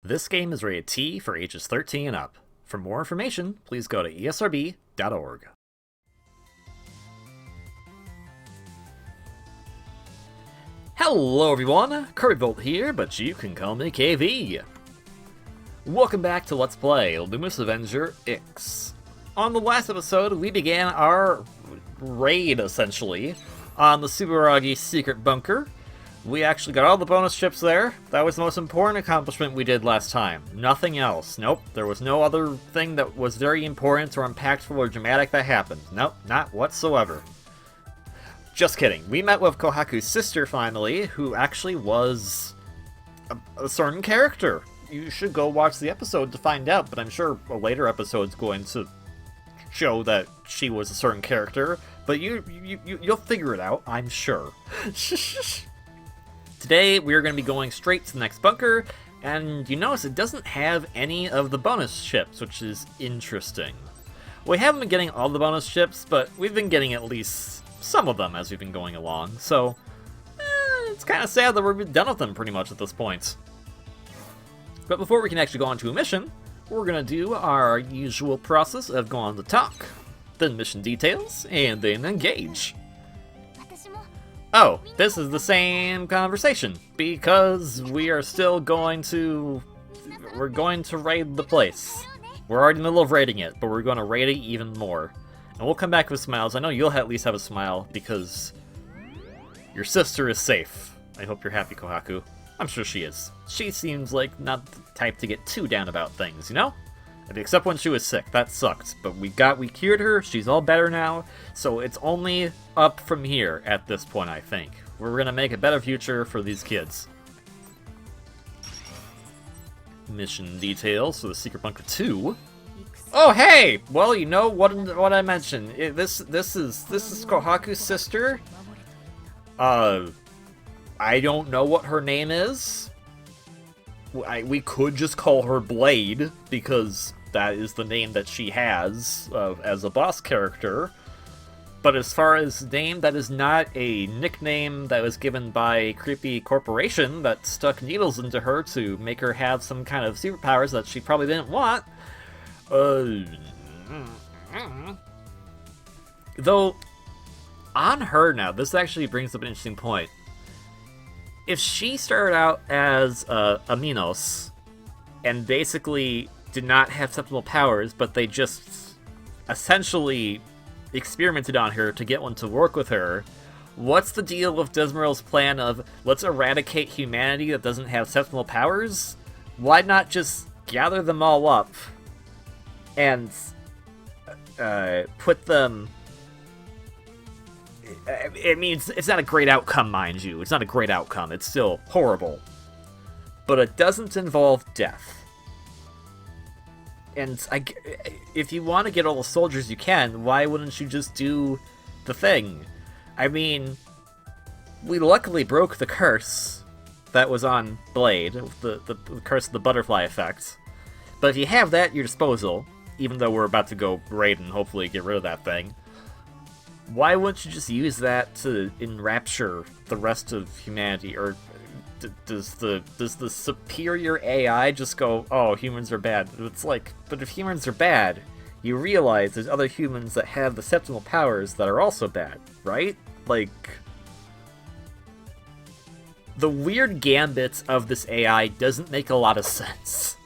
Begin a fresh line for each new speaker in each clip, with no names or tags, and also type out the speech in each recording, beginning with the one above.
This game is rated T for ages 13 and up. For more information, please go to esrb.org. Hello everyone, Gunvolt here, but you can call me KV. Welcome back to Let's Play Luminous Avenger X. On the last episode, we began our raid, essentially, on the Subaragi secret bunker. We actually got all the bonus ships there. That was the most important accomplishment we did last time. Nothing else. Nope, there was no other thing that was very important or impactful or dramatic that happened. Nope, not whatsoever. Just kidding. We met with Kohaku's sister, finally, who actually was a certain character. You should go watch the episode to find out, but I'm sure a later episode's going to show that she was a certain character. But you'll figure it out, I'm sure. Today, we're going to be going straight to the next bunker, and you notice it doesn't have any of the bonus ships, which is interesting. We haven't been getting all the bonus ships, but we've been getting at least some of them as we've been going along, so it's kind of sad that we're done with them pretty much at this point. But before we can actually go on to a mission, we're going to do our usual process of going to talk, then mission details, and then engage. Oh, this is the same conversation, because we're going to raid the place. We're already in the middle of raiding it, but we're going to raid it even more. And we'll come back with smiles. I know you'll at least have a smile, because your sister is safe. I hope you're happy, Kohaku. I'm sure she is. She seems like not the type to get too down about things, you know? Except when she was sick, that sucked. But we cured her, she's all better now, so it's only up from here at this point, I think. We're gonna make a better future for these kids. Mission details for the Secret Bunker 2. Oh hey! Well, you know what I mentioned. This is Kohaku's sister. I don't know what her name is. We could just call her Blade, because that is the name that she has as a boss character. But as far as name, that is not a nickname that was given by a creepy corporation that stuck needles into her to make her have some kind of superpowers that she probably didn't want. Though, on her now, this actually brings up an interesting point. If she started out as a Minos, and basically did not have susceptible powers, but they just essentially experimented on her to get one to work with her, what's the deal with Desmeral's plan of, let's eradicate humanity that doesn't have susceptible powers? Why not just gather them all up and put them... I mean, it's not a great outcome, mind you. It's not a great outcome. It's still horrible. But it doesn't involve death. And if you want to get all the soldiers you can, why wouldn't you just do the thing? I mean, we luckily broke the curse that was on Blade, the curse of the butterfly effect. But if you have that at your disposal, even though we're about to go raid and hopefully get rid of that thing, why wouldn't you just use that to enrapture the rest of humanity? Or does the superior AI just go, oh, humans are bad? It's like, but if humans are bad, you realize there's other humans that have the susceptible powers that are also bad, right? Like, the weird gambits of this AI doesn't make a lot of sense.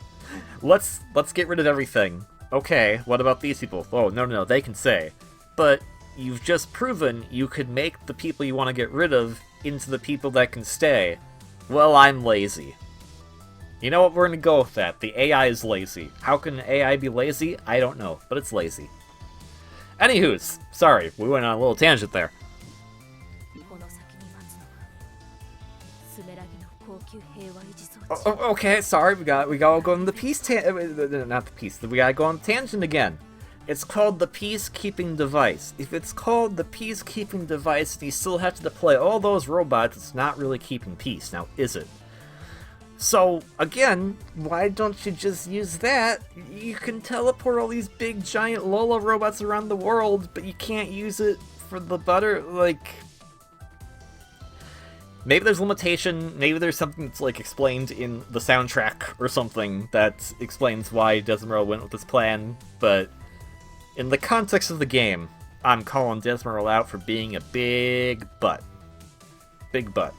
Let's get rid of everything. Okay, what about these people? Oh, no, they can say. But you've just proven you could make the people you want to get rid of into the people that can stay. Well, I'm lazy. You know what? We're going to go with that. The AI is lazy. How can AI be lazy? I don't know, but it's lazy. Anywho's, sorry, we went on a little tangent there. Okay, sorry, we gotta go on the peace not the peace, we gotta go on the tangent again. It's called the peacekeeping device. If it's called the peacekeeping device and you still have to deploy all those robots, it's not really keeping peace, now is it? So, again, why don't you just use that? You can teleport all these big giant Lola robots around the world, but you can't use it for the Maybe there's limitation, maybe there's something that's, like, explained in the soundtrack or something that explains why Desmeril went with this plan, but in the context of the game, I'm calling Desmeril out for being a big butt. Big butt.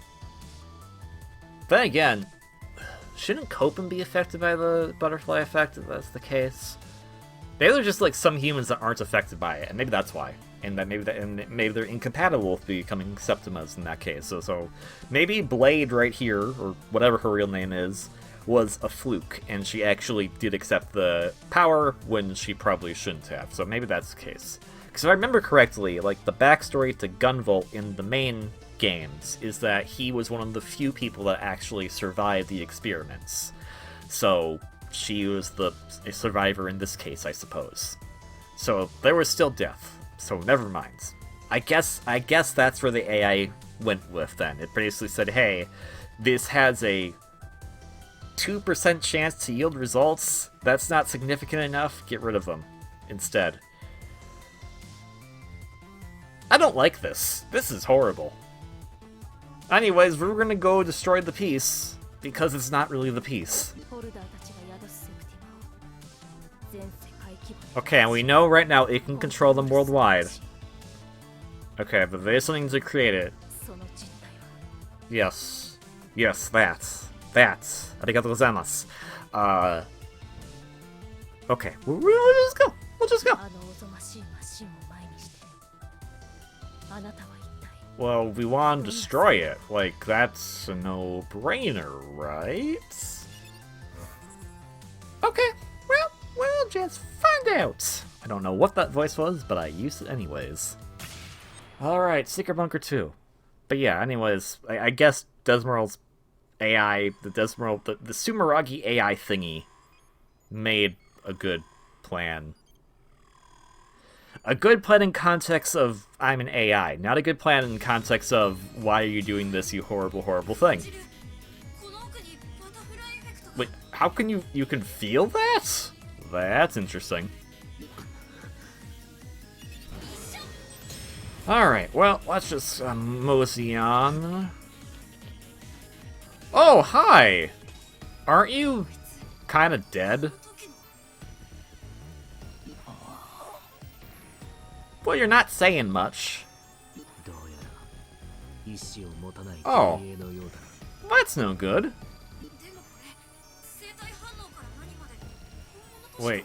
Then again, shouldn't Copen be affected by the butterfly effect if that's the case? Maybe there's just, like, some humans that aren't affected by it, and maybe that's why. And maybe they're incompatible with becoming Septimas in that case. So maybe Blade right here, or whatever her real name is, was a fluke, and she actually did accept the power when she probably shouldn't have. So maybe that's the case. Because if I remember correctly, like, the backstory to Gunvolt in the main games is that he was one of the few people that actually survived the experiments. So she was a survivor in this case, I suppose. So there was still death. So never mind. I guess that's where the AI went with then. It basically said, hey, this has a 2% chance to yield results. That's not significant enough. Get rid of them instead. I don't like this. This is horrible. Anyways, we're gonna go destroy the piece, because it's not really the piece. Okay, and we know right now it can control them worldwide. Okay, but there's something to create it. Yes. Yes, that. Arigatou gozaimasu. Okay, we'll just go. We'll just go. Well, we want to destroy it. Like, that's a no-brainer, right? Okay, well, we'll just find out. I don't know what that voice was, but I used it anyways. Alright, Secret Bunker 2. But yeah, anyways, I guess Desmeril's AI, the Sumeragi AI thingy, made a good plan. A good plan in context of, I'm an AI. Not a good plan in context of, why are you doing this, you horrible, horrible thing. Wait, how can you can feel that? That's interesting. Alright, well, let's just mosey on. Oh, hi! Aren't you kind of dead? Well, you're not saying much. Oh, that's no good. Wait,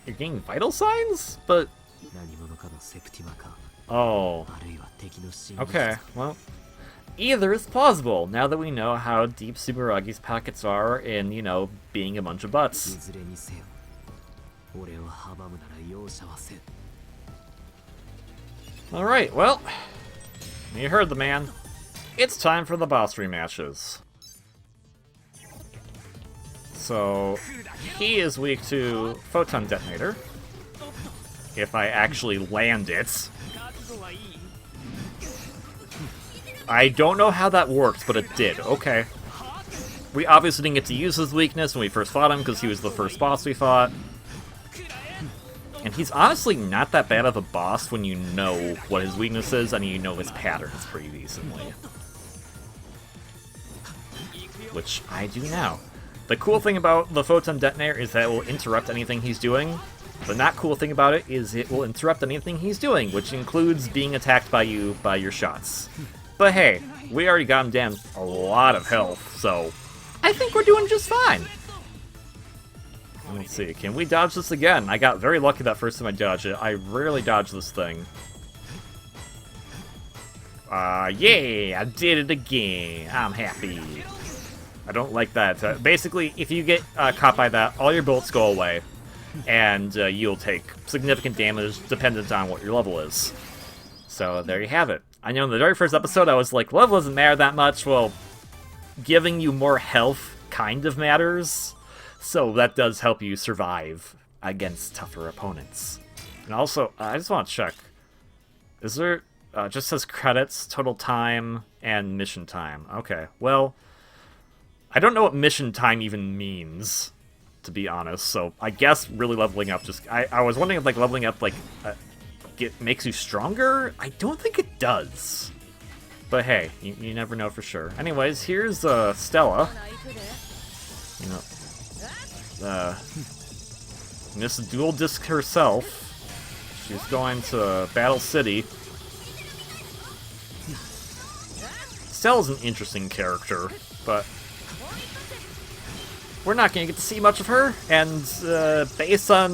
you're getting vital signs? But... Oh. Okay, well... Either is plausible, now that we know how deep Sumeragi's pockets are in, you know, being a bunch of butts. Alright, well, you heard the man. It's time for the boss rematches. So, he is weak to Photon Detonator. If I actually land it. I don't know how that worked, but it did. Okay. We obviously didn't get to use his weakness when we first fought him, because he was the first boss we fought. And he's honestly not that bad of a boss when you know what his weakness is and you know his patterns pretty decently. Which I do now. The cool thing about the Photon Detonator is that it will interrupt anything he's doing. The not cool thing about it is it will interrupt anything he's doing, which includes being attacked by you by your shots. But hey, we already got him down a lot of health, so I think we're doing just fine. Let's see, can we dodge this again? I got very lucky that first time I dodged it. I rarely dodge this thing. Yeah, I did it again. I'm happy. I don't like that. Basically, if you get caught by that, all your bullets go away, and you'll take significant damage dependent on what your level is. So there you have it. I know in the very first episode I was like, level doesn't matter that much. Well, giving you more health kind of matters. So that does help you survive against tougher opponents. And also, I just want to check. Is there... just says credits, total time, and mission time. Okay, well... I don't know what mission time even means, to be honest. So I guess really leveling up just... I was wondering if like leveling up like... makes you stronger? I don't think it does. But hey, you never know for sure. Anyways, here's Stella. You know, Miss Dual Disc herself. She's going to Battle City. Stella's an interesting character, but we're not going to get to see much of her, and based on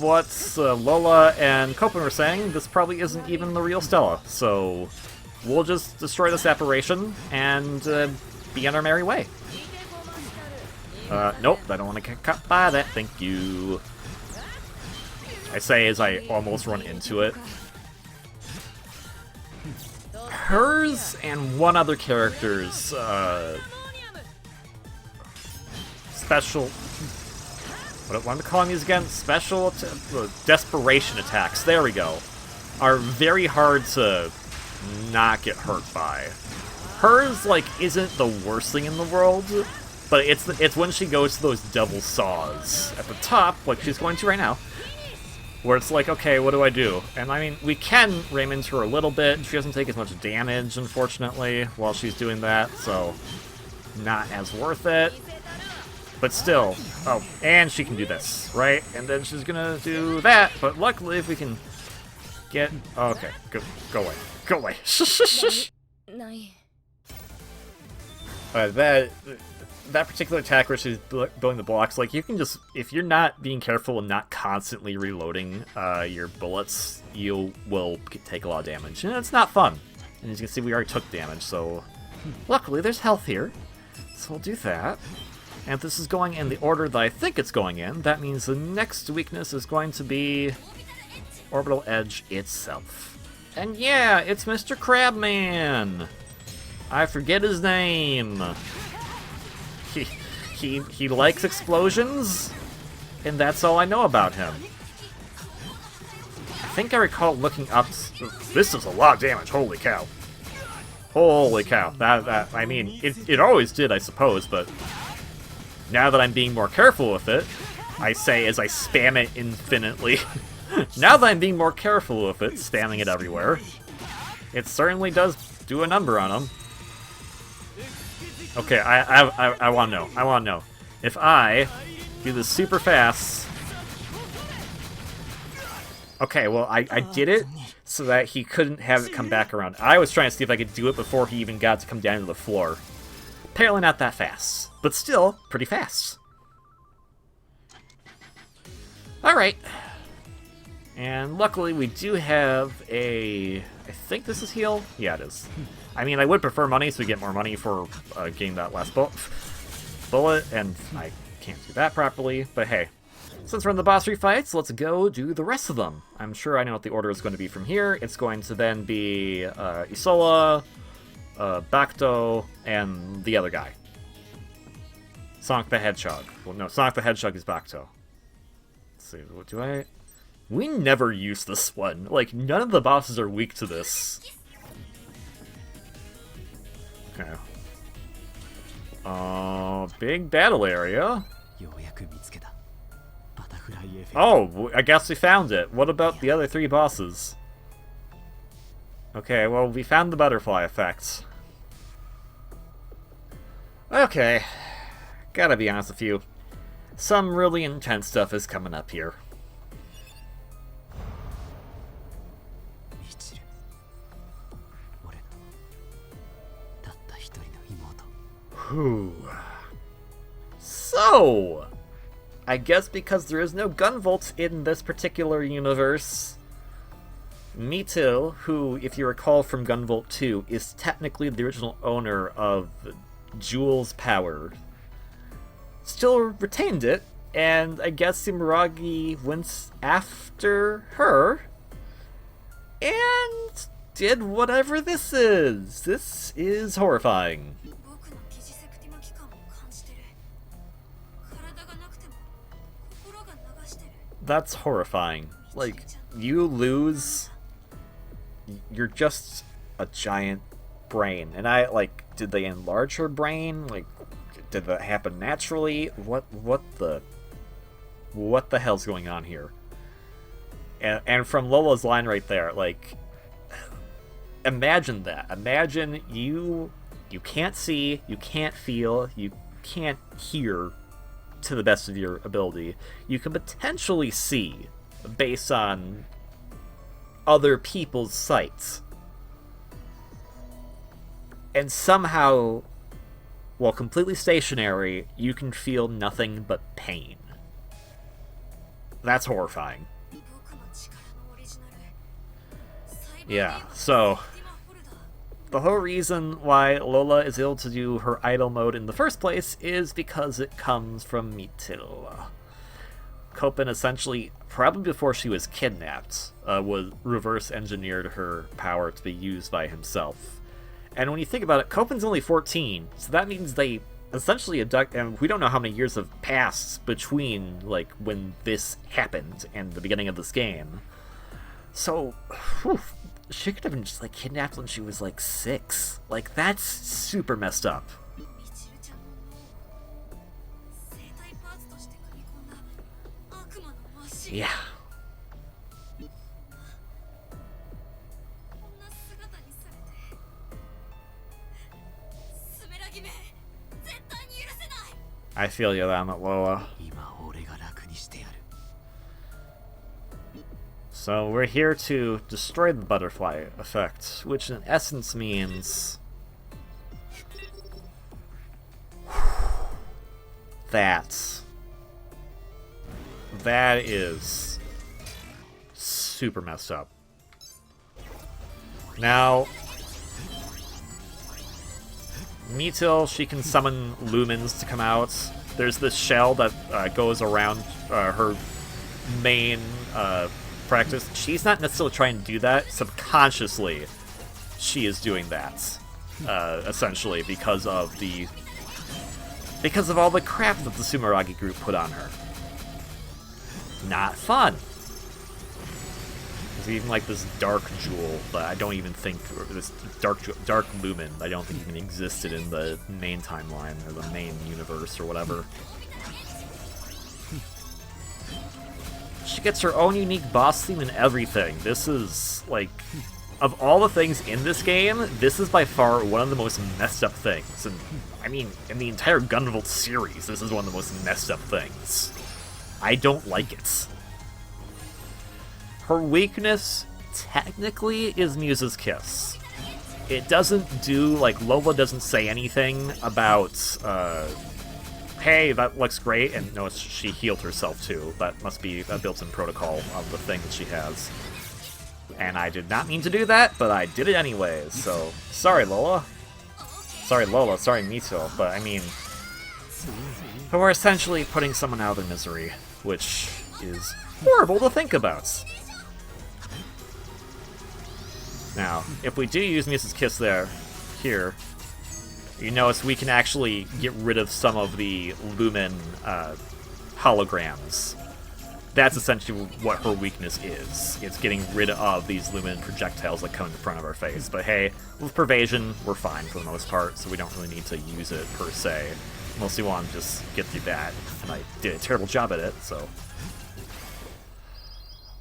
what Lola and Copen were saying, this probably isn't even the real Stella, so we'll just destroy this apparition and be on our merry way. Nope, I don't want to get caught by that, thank you. I say as I almost run into it. Hers and one other character's special... What am I calling these again? Special desperation attacks, there we go. Are very hard to not get hurt by. Hers, like, isn't the worst thing in the world, but it's when she goes to those double saws at the top, like she's going to right now, where it's like, okay, what do I do? And I mean, we can ram into her a little bit. She doesn't take as much damage, unfortunately, while she's doing that, so not as worth it. But still, oh, and she can do this, right? And then she's gonna do that, but luckily if we can get... Oh, okay, go away. Go away. That particular attack where she's building the blocks, like, you can just, if you're not being careful and not constantly reloading your bullets, you will take a lot of damage, and it's not fun. And as you can see, we already took damage, so luckily there's health here, so we'll do that. And if this is going in the order that I think it's going in, that means the next weakness is going to be Orbital Edge itself. And yeah, it's Mr. Crabman! I forget his name. He likes explosions, and that's all I know about him. I think I recall looking up... This is a lot of damage, holy cow. Holy cow. That I mean, it always did, I suppose, but now that I'm being more careful with it, I say as I spam it infinitely. Now that I'm being more careful with it, spamming it everywhere, it certainly does do a number on him. Okay, I want to know. I want to know. If I do this super fast... Okay, well, I did it so that he couldn't have it come back around. I was trying to see if I could do it before he even got to come down to the floor. Apparently not that fast, but still pretty fast. Alright. And luckily we do have a... I think this is heal? Yeah, it is. I mean, I would prefer money, so we get more money for getting that last bullet, and I can't do that properly, but hey. Since we're in the boss fights, let's go do the rest of them. I'm sure I know what the order is going to be from here. It's going to then be Isola, Bacto, and the other guy. Sonic the Hedgehog. Well, no, Sonic the Hedgehog is Bacto. Let's see, what do I... We never use this one. Like, none of the bosses are weak to this. Okay. Big battle area. Oh, I guess we found it. What about the other three bosses? Okay, well, we found the butterfly effect. Okay. Gotta be honest with you. Some really intense stuff is coming up here. Whew. So, I guess because there is no Gunvolt in this particular universe, Mito, who, if you recall from Gunvolt 2, is technically the original owner of Jewel's power, still retained it, and I guess Sumeragi went after her, and did whatever this is. This is horrifying. That's horrifying. Like, you lose... You're just a giant brain. And did they enlarge her brain? Like, did that happen naturally? What the hell's going on here? And from Lola's line right there, like... imagine that. Imagine you can't see, you can't feel, you can't hear to the best of your ability. You can potentially see based on other people's sights. And somehow, while completely stationary, you can feel nothing but pain. That's horrifying. Yeah, so the whole reason why Lola is able to do her idle mode in the first place is because it comes from Mito. Copen essentially, probably before she was kidnapped, was reverse engineered her power to be used by himself. And when you think about it, Copen's only 14, so that means they essentially abduct, and we don't know how many years have passed between, like, when this happened and the beginning of this game. So, whew, she could have been just, like, kidnapped when she was, like, 6. Like, that's super messed up. Yeah. I feel you on it, Lola. So we're here to destroy the butterfly effect, which in essence means that is super messed up. Now, Mito, she can summon lumens to come out. There's this shell that goes around her main practice. She's not necessarily trying to do that. Subconsciously, she is doing that, essentially, because of all the crap that the Sumeragi group put on her. Not fun. There's even like this dark jewel, but I don't even think, this dark lumen, I don't think even existed in the main timeline or the main universe or whatever. She gets her own unique boss theme and everything. This is, like, of all the things in this game, this is by far one of the most messed up things. And, I mean, in the entire Gunvolt series, this is one of the most messed up things. I don't like it. Her weakness, technically, is Muse's Kiss. It doesn't do, like, Lola doesn't say anything about, hey, that looks great, and no, she healed herself too. That must be a built-in protocol of the thing that she has. And I did not mean to do that, but I did it anyways, so sorry, Lola. Sorry, Lola, sorry, Mito, but I mean, we're essentially putting someone out of their misery, which is horrible to think about. Now, if we do use Muse's Kiss here, you notice we can actually get rid of some of the Lumen holograms. That's essentially what her weakness is. It's getting rid of these Lumen projectiles that come in front of our face. But hey, with Pervasion, we're fine for the most part, so we don't really need to use it per se. Mostly want to just get through that, and I did a terrible job at it, so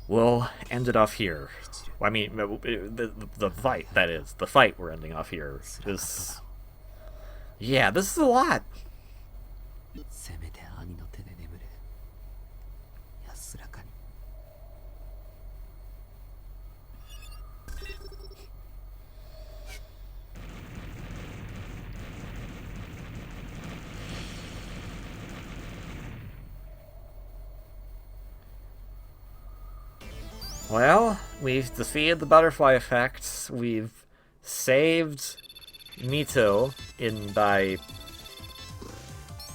we'll end it off here. I mean, the fight, that is. The fight we're ending off here is... Yeah, this is a lot. Well, we've defeated the butterfly effect. We've saved Mito by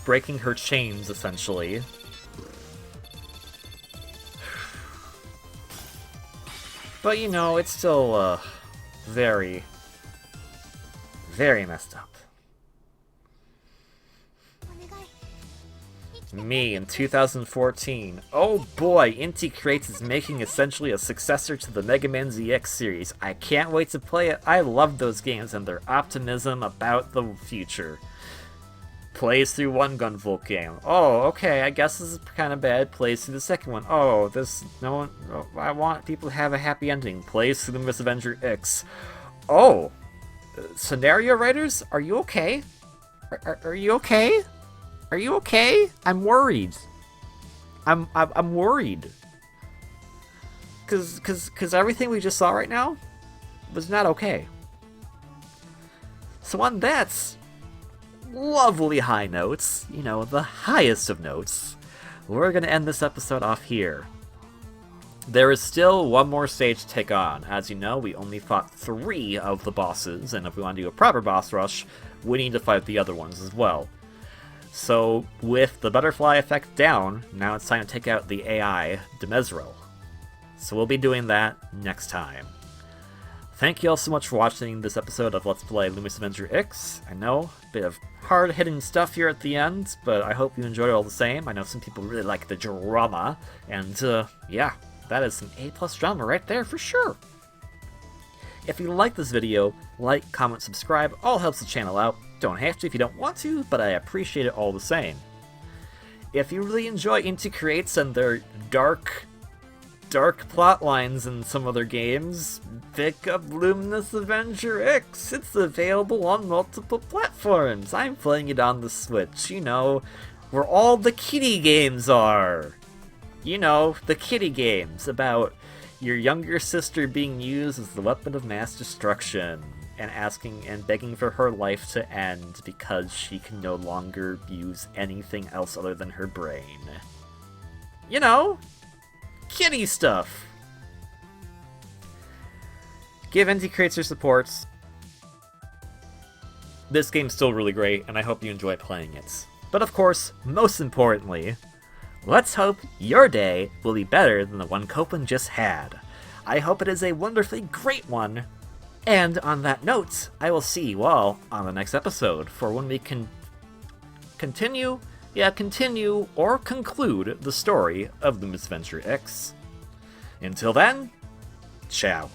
breaking her chains, essentially. But, you know, it's still, very, very messed up. Me in 2014. Oh boy, Inti Creates is making essentially a successor to the Mega Man ZX series. I can't wait to play it. I love those games and their optimism about the future. Plays through one Gunvolt game. Oh, okay, I guess this is kind of bad. Plays through the second one. Oh, I want people to have a happy ending. Plays through Luminous Avenger X. Oh, scenario writers, are you okay? Are you okay? Are you okay? I'm worried. I'm worried. Cause everything we just saw right now was not okay. So on that lovely high notes, you know, the highest of notes, we're gonna end this episode off here. There is still one more stage to take on. As you know, we only fought 3 of the bosses, and if we want to do a proper boss rush, we need to fight the other ones as well. So, with the butterfly effect down, now it's time to take out the AI, Demezril. So we'll be doing that next time. Thank you all so much for watching this episode of Let's Play Luminous Avenger X. I know, a bit of hard-hitting stuff here at the end, but I hope you enjoyed it all the same. I know some people really like the drama, and yeah, that is some A+ drama right there for sure. If you like this video, like, comment, subscribe, all helps the channel out. Don't have to if you don't want to, but I appreciate it all the same. If you really enjoy Inti Creates and their dark plot lines in some other games, pick up Luminous Avenger X. It's available on multiple platforms. I'm playing it on the Switch, you know, where all the kiddie games are. You know, the kiddie games about your younger sister being used as the weapon of mass destruction and asking and begging for her life to end because she can no longer use anything else other than her brain. You know, kiddie stuff. Give Inti Creates your supports. This game's still really great, and I hope you enjoy playing it. But of course, most importantly, let's hope your day will be better than the one Copeland just had. I hope it is a wonderfully great one. And on that note, I will see you all on the next episode for when we can continue or conclude the story of Luminous Avenger X. Until then, ciao.